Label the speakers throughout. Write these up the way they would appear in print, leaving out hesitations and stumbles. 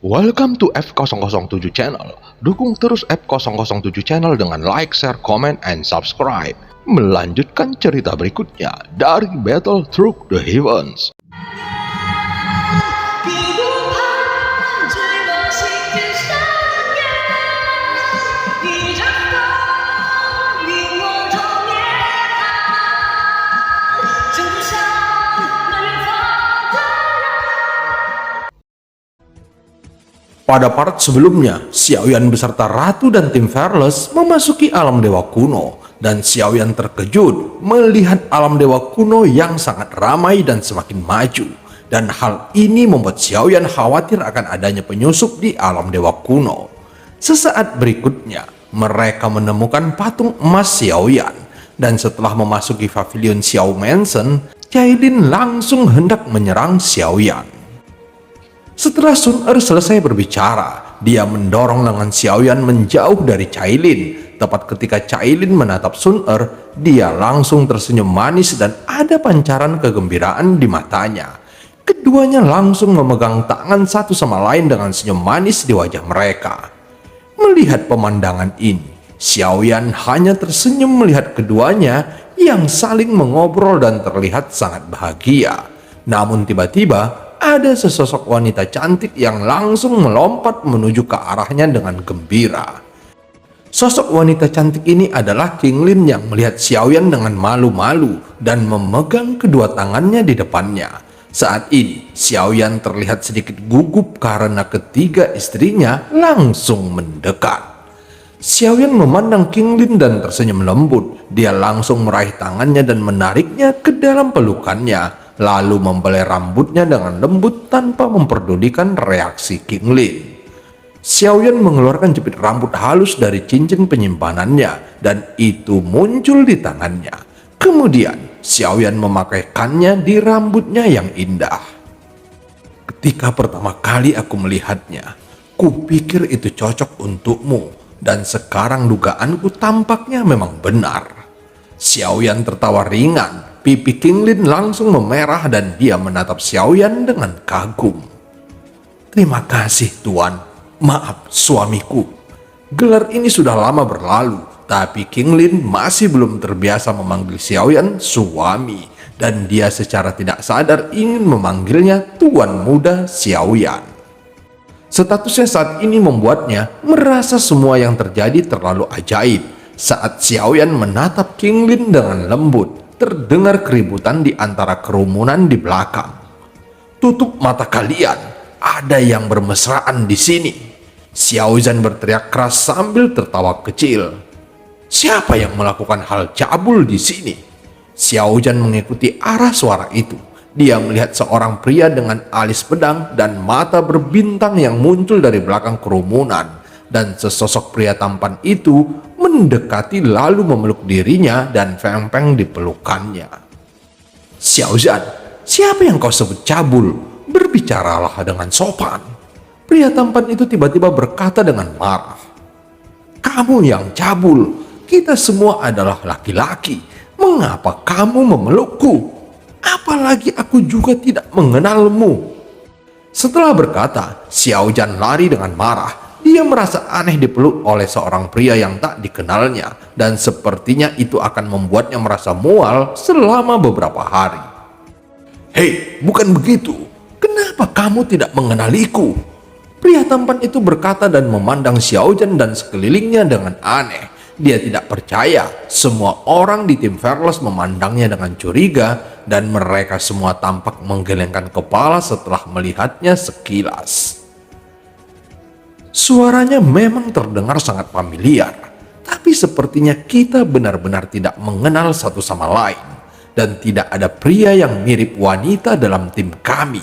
Speaker 1: Welcome to F007 Channel. Dukung terus F007 Channel dengan like, share, comment, and subscribe. Melanjutkan cerita berikutnya dari Battle Through the Heavens.
Speaker 2: Pada part sebelumnya, Xiaoyan beserta Ratu dan tim Fearless memasuki alam dewa kuno, dan Xiaoyan terkejut melihat alam dewa kuno yang sangat ramai dan semakin maju. Dan hal ini membuat Xiaoyan khawatir akan adanya penyusup di alam dewa kuno. Sesaat berikutnya, mereka menemukan patung emas Xiaoyan, dan setelah memasuki pavilion Xiao Mansion, Cailin langsung hendak menyerang Xiaoyan. Setelah Sun Er selesai berbicara, dia mendorong lengan Xiaoyan menjauh dari Cailin. Tepat ketika Cailin menatap Sun Er, dia langsung tersenyum manis dan ada pancaran kegembiraan di matanya. Keduanya langsung memegang tangan satu sama lain dengan senyum manis di wajah mereka. Melihat pemandangan ini, Xiaoyan hanya tersenyum melihat keduanya yang saling mengobrol dan terlihat sangat bahagia. Namun tiba-tiba, ada sesosok wanita cantik yang langsung melompat menuju ke arahnya dengan gembira. Sosok wanita cantik ini adalah King Lin yang melihat Xiaoyan dengan malu-malu dan memegang kedua tangannya di depannya. Saat ini, Xiaoyan terlihat sedikit gugup karena ketiga istrinya langsung mendekat. Xiaoyan memandang King Lin dan tersenyum lembut. Dia langsung meraih tangannya dan menariknya ke dalam pelukannya, lalu membelai rambutnya dengan lembut tanpa memperdulikan reaksi King Lin. Xiaoyan mengeluarkan jepit rambut halus dari cincin penyimpanannya dan itu muncul di tangannya. Kemudian Xiaoyan memakaikannya di rambutnya yang indah. Ketika pertama kali aku melihatnya, kupikir itu cocok untukmu, dan sekarang dugaanku tampaknya memang benar. Xiaoyan tertawa ringan. Pipi King Lin langsung memerah dan dia menatap Xiaoyan dengan kagum. Terima kasih Tuan, maaf suamiku. Gelar ini sudah lama berlalu, tapi King Lin masih belum terbiasa memanggil Xiaoyan suami, dan dia secara tidak sadar ingin memanggilnya Tuan Muda Xiaoyan. Statusnya saat ini membuatnya merasa semua yang terjadi terlalu ajaib. Saat Xiaoyan menatap King Lin dengan lembut, terdengar keributan di antara kerumunan di belakang. Tutup mata kalian, ada yang bermesraan di sini. Xiaozan berteriak keras sambil tertawa kecil. Siapa yang melakukan hal cabul di sini? Xiaozan mengikuti arah suara itu. Dia melihat seorang pria dengan alis pedang dan mata berbintang yang muncul dari belakang kerumunan, dan sesosok pria tampan itu mendekati lalu memeluk dirinya dan Feng Peng dipelukannya. Xiaozan, siapa yang kau sebut cabul? Berbicaralah dengan sopan. Pria tampan itu tiba-tiba berkata dengan marah. Kamu yang cabul, kita semua adalah laki-laki. Mengapa kamu memelukku? Apalagi aku juga tidak mengenalmu. Setelah berkata, Xiaozan lari dengan marah. Dia merasa aneh dipeluk oleh seorang pria yang tak dikenalnya, dan sepertinya itu akan membuatnya merasa mual selama beberapa hari. Hei, bukan begitu. Kenapa kamu tidak mengenaliku? Pria tampan itu berkata dan memandang Xiaozan dan sekelilingnya dengan aneh. Dia tidak percaya. Semua orang di tim Fearless memandangnya dengan curiga, dan mereka semua tampak menggelengkan kepala setelah melihatnya sekilas. Suaranya memang terdengar sangat familiar, tapi sepertinya kita benar-benar tidak mengenal satu sama lain, dan tidak ada pria yang mirip wanita dalam tim kami.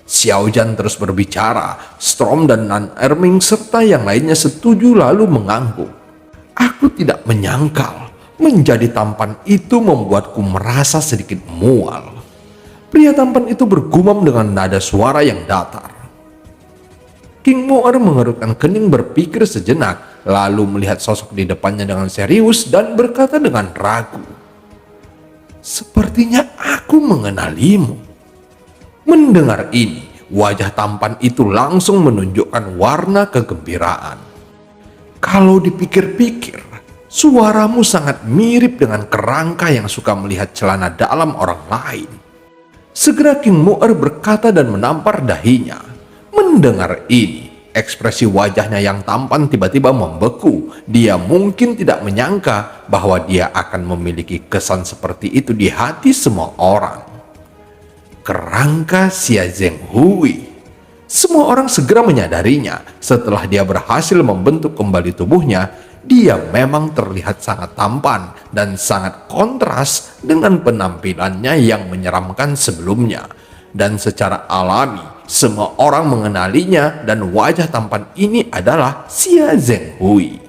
Speaker 2: Xiaozan terus berbicara. Storm dan Nan Erming serta yang lainnya setuju lalu mengangguk. Aku tidak menyangkal, menjadi tampan itu membuatku merasa sedikit mual. Pria tampan itu bergumam dengan nada suara yang datar. King Moer mengerutkan kening berpikir sejenak, lalu melihat sosok di depannya dengan serius dan berkata dengan ragu. Sepertinya aku mengenalimu. Mendengar ini, wajah tampan itu langsung menunjukkan warna kegembiraan. Kalau dipikir-pikir, suaramu sangat mirip dengan kerangka yang suka melihat celana dalam orang lain. Segera King Mu'er berkata dan menampar dahinya. Mendengar ini, ekspresi wajahnya yang tampan tiba-tiba membeku. Dia mungkin tidak menyangka bahwa dia akan memiliki kesan seperti itu di hati semua orang. Kerangka Xia Zhenghui. Semua orang segera menyadarinya setelah dia berhasil membentuk kembali tubuhnya. Dia memang terlihat sangat tampan dan sangat kontras dengan penampilannya yang menyeramkan sebelumnya. Dan secara alami, semua orang mengenalinya dan wajah tampan ini adalah Xia Zhenghui.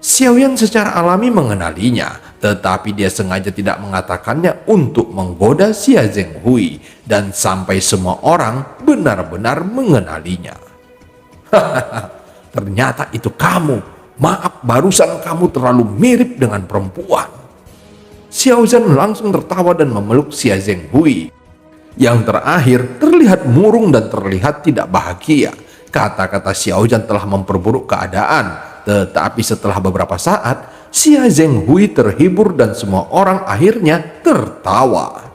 Speaker 2: Xiaoyan secara alami mengenalinya, tetapi dia sengaja tidak mengatakannya untuk menggoda Xia Zhenghui dan sampai semua orang benar-benar mengenalinya. Hahaha, ternyata itu kamu. Maaf, barusan kamu terlalu mirip dengan perempuan. Xiao Zhan langsung tertawa dan memeluk Xia Zhenghui. Yang terakhir terlihat murung dan terlihat tidak bahagia. Kata-kata Xiao Zhan telah memperburuk keadaan. Tetapi setelah beberapa saat, Xia Zhenghui terhibur dan semua orang akhirnya tertawa.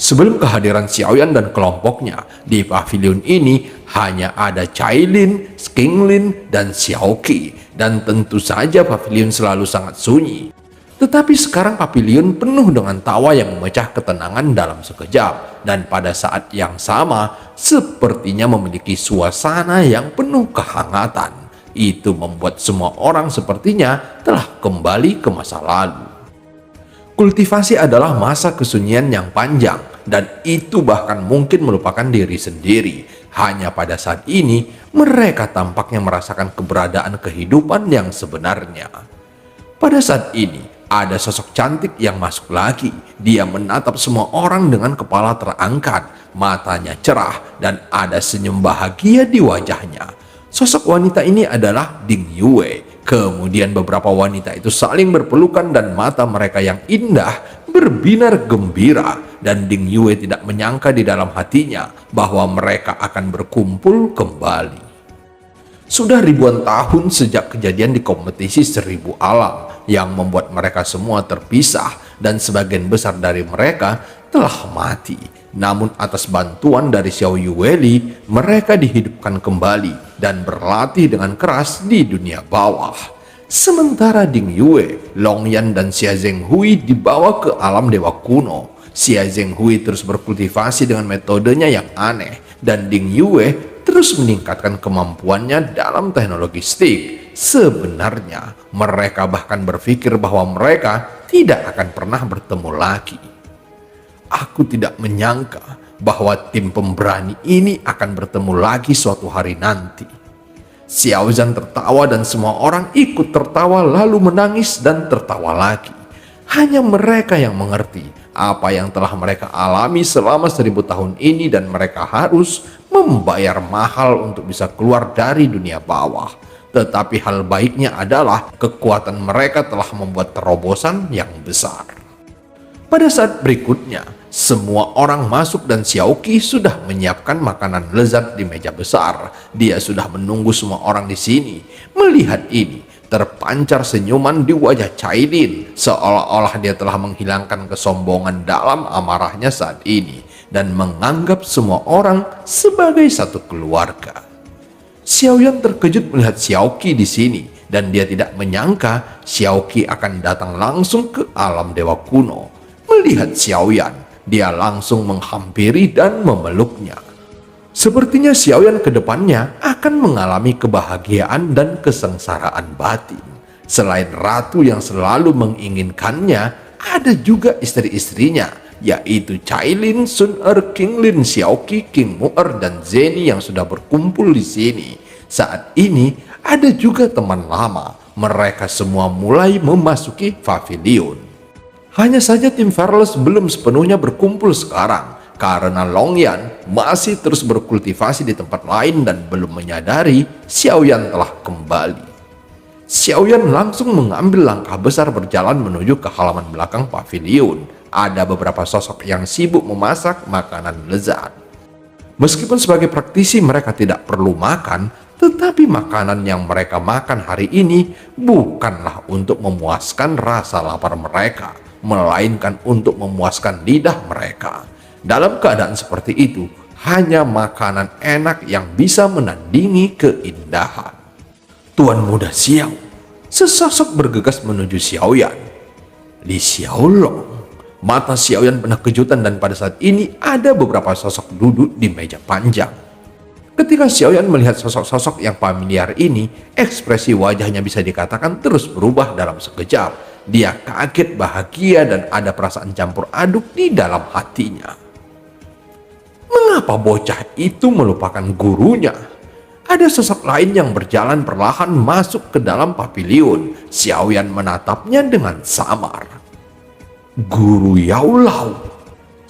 Speaker 2: Sebelum kehadiran Xiaoyan dan kelompoknya, di pavilion ini hanya ada Cailin, Qinglin, dan Xiaoqi. Dan tentu saja pavilion selalu sangat sunyi. Tetapi sekarang pavilion penuh dengan tawa yang memecah ketenangan dalam sekejap. Dan pada saat yang sama, sepertinya memiliki suasana yang penuh kehangatan. Itu membuat semua orang sepertinya telah kembali ke masa lalu. Kultivasi adalah masa kesunyian yang panjang, dan itu bahkan mungkin melupakan diri sendiri. Hanya pada saat ini, mereka tampaknya merasakan keberadaan kehidupan yang sebenarnya. Pada saat ini, ada sosok cantik yang masuk lagi. Dia menatap semua orang dengan kepala terangkat, matanya cerah, dan ada senyum bahagia di wajahnya. Sosok wanita ini adalah Ding Yue. Kemudian beberapa wanita itu saling berpelukan dan mata mereka yang indah berbinar gembira. Dan Ding Yue tidak menyangka di dalam hatinya bahwa mereka akan berkumpul kembali. Sudah ribuan tahun sejak kejadian di kompetisi 1000 alam yang membuat mereka semua terpisah dan sebagian besar dari mereka telah mati. Namun atas bantuan dari Xiao Yueli, mereka dihidupkan kembali dan berlatih dengan keras di dunia bawah. Sementara Ding Yue, Longyan, dan Xia Zhenghui dibawa ke alam dewa kuno. Xia Zhenghui terus berkultivasi dengan metodenya yang aneh, dan Ding Yue terus meningkatkan kemampuannya dalam teknologi stick. Sebenarnya, mereka bahkan berpikir bahwa mereka tidak akan pernah bertemu lagi. Aku tidak menyangka bahwa tim pemberani ini akan bertemu lagi suatu hari nanti. Xiao Zhan tertawa dan semua orang ikut tertawa lalu menangis dan tertawa lagi. Hanya mereka yang mengerti apa yang telah mereka alami selama 1000 tahun ini dan mereka harus membayar mahal untuk bisa keluar dari dunia bawah. Tetapi hal baiknya adalah kekuatan mereka telah membuat terobosan yang besar. Pada saat berikutnya, semua orang masuk dan Xiaoqi sudah menyiapkan makanan lezat di meja besar. Dia sudah menunggu semua orang di sini. Melihat ini, terpancar senyuman di wajah Cailin, seolah-olah dia telah menghilangkan kesombongan dalam amarahnya saat ini dan menganggap semua orang sebagai satu keluarga. Xiaoyan terkejut melihat Xiaoqi di sini dan dia tidak menyangka Xiaoqi akan datang langsung ke alam dewa kuno. Melihat Xiaoyan, dia langsung menghampiri dan memeluknya. Sepertinya Xiaoyan ke depannya akan mengalami kebahagiaan dan kesengsaraan batin. Selain ratu yang selalu menginginkannya, ada juga istri-istrinya, yaitu Cailin, Sun Er, Qinglin, Xiaoqi, King Mu'er, dan Zeni yang sudah berkumpul di sini. Saat ini ada juga teman lama. Mereka semua mulai memasuki pavilion. Hanya saja tim Fearless belum sepenuhnya berkumpul sekarang, karena Longyan masih terus berkultivasi di tempat lain dan belum menyadari Xiaoyan telah kembali. Xiaoyan langsung mengambil langkah besar berjalan menuju ke halaman belakang pavilion. Ada beberapa sosok yang sibuk memasak makanan lezat. Meskipun sebagai praktisi mereka tidak perlu makan, tetapi makanan yang mereka makan hari ini bukanlah untuk memuaskan rasa lapar mereka, melainkan untuk memuaskan lidah mereka. Dalam keadaan seperti itu, hanya makanan enak yang bisa menandingi keindahan. Tuan Muda Xiao, sesosok bergegas menuju Xiaoyan. Di Xiaolong, mata Xiaoyan penuh kejutan dan pada saat ini ada beberapa sosok duduk di meja panjang. Ketika Xiaoyan melihat sosok-sosok yang familiar ini, ekspresi wajahnya bisa dikatakan terus berubah dalam sekejap. Dia kaget, bahagia, dan ada perasaan campur aduk di dalam hatinya. Mengapa bocah itu melupakan gurunya? Ada sosok lain yang berjalan perlahan masuk ke dalam pavilion. Xiaoyan menatapnya dengan samar. Guru Yao Lao.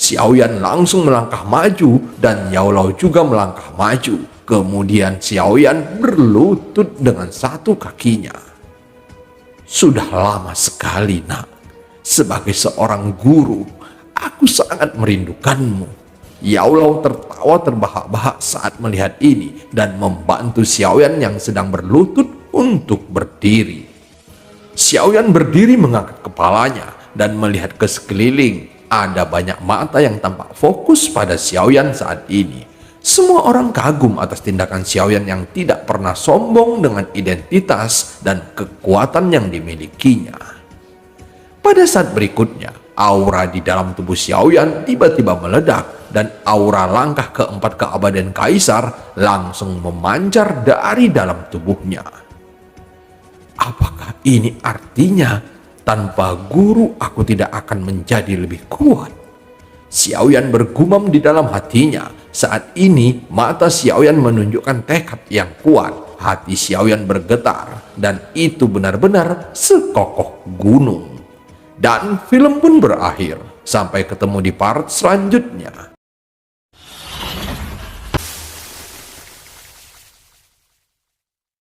Speaker 2: Xiaoyan langsung melangkah maju dan Yao Lao juga melangkah maju. Kemudian Xiaoyan berlutut dengan satu kakinya. Sudah lama sekali, nak. Sebagai seorang guru, aku sangat merindukanmu. Yao Lao tertawa terbahak-bahak saat melihat ini dan membantu Xiaoyan yang sedang berlutut untuk berdiri. Xiaoyan berdiri mengangkat kepalanya dan melihat ke sekeliling. Ada banyak mata yang tampak fokus pada Xiaoyan saat ini. Semua orang kagum atas tindakan Xiaoyan yang tidak pernah sombong dengan identitas dan kekuatan yang dimilikinya. Pada saat berikutnya, aura di dalam tubuh Xiaoyan tiba-tiba meledak dan aura langkah keempat keabadian kaisar langsung memancar dari dalam tubuhnya. Apakah ini artinya tanpa guru aku tidak akan menjadi lebih kuat? Xiaoyan bergumam di dalam hatinya. Saat ini mata Xiaoyan menunjukkan tekad yang kuat. Hati Xiaoyan bergetar dan itu benar-benar sekokoh gunung. Dan film pun berakhir. Sampai ketemu di part selanjutnya.